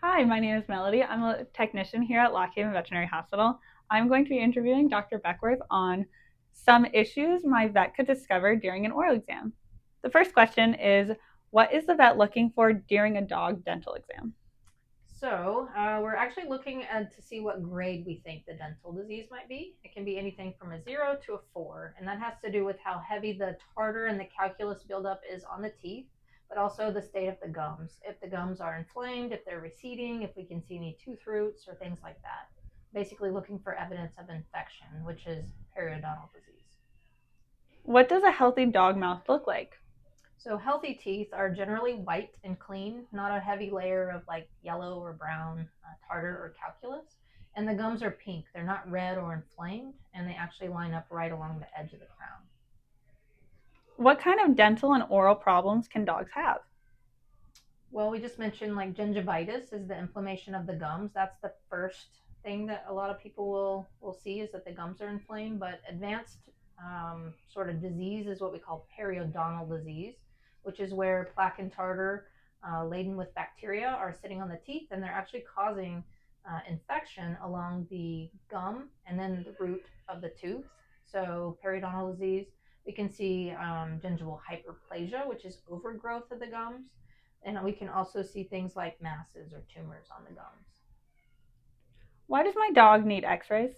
Hi, my name is Melody. I'm a technician here at Lock Haven Veterinary Hospital. I'm going to be interviewing Dr. Beckworth on some issues my vet could discover during an oral exam. The first question is, what is the vet looking for during a dog dental exam? We're actually looking at to see what grade we think the dental disease might be. It can be anything from a 0 to a 4, and that has to do with how heavy the tartar and the calculus buildup is on the teeth, but also the state of the gums. If the gums are inflamed, if they're receding, if we can see any tooth roots or things like that. Basically, looking for evidence of infection, which is periodontal disease. What does a healthy dog mouth look like? So healthy teeth are generally white and clean, not a heavy layer of like yellow or brown tartar or calculus. And the gums are pink. They're not red or inflamed, and they actually line up right along the edge of the crown. What kind of dental and oral problems can dogs have? Well, we just mentioned like gingivitis is the inflammation of the gums. That's the first thing that a lot of people will see is that the gums are inflamed. But advanced sort of disease is what we call periodontal disease, which is where plaque and tartar laden with bacteria are sitting on the teeth and they're actually causing infection along the gum and then the root of the tooth. So periodontal disease, we can see gingival hyperplasia, which is overgrowth of the gums, and we can also see things like masses or tumors on the gums. Why does my dog need x rays?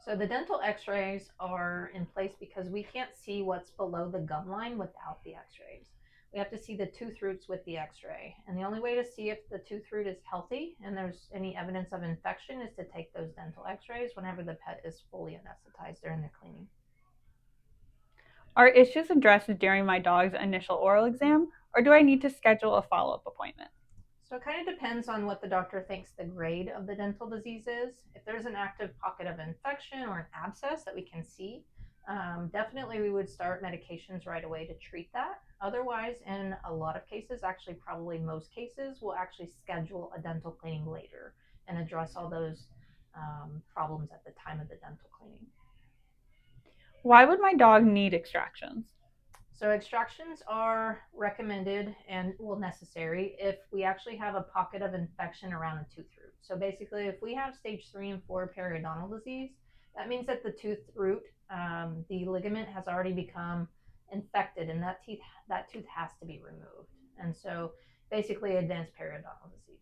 So the dental x-rays are in place because we can't see what's below the gum line without the x-rays. We have to see the tooth roots with the x-ray. And the only way to see if the tooth root is healthy and there's any evidence of infection is to take those dental x-rays whenever the pet is fully anesthetized during the cleaning. Are issues addressed during my dog's initial oral exam, or do I need to schedule a follow up appointment? So it kind of depends on what the doctor thinks the grade of the dental disease is. If there's an active pocket of infection or an abscess that we can see, definitely we would start medications right away to treat that. Otherwise, in a lot of cases, actually, probably most cases, we'll actually schedule a dental cleaning later and address all those problems at the time of the dental cleaning. Why would my dog need extractions? So extractions are recommended and well necessary if we actually have a pocket of infection around the tooth root. So basically, if we have stage 3 and 4 periodontal disease, that means that the tooth root, the ligament has already become infected, and that tooth has to be removed. And so, basically, advanced periodontal disease.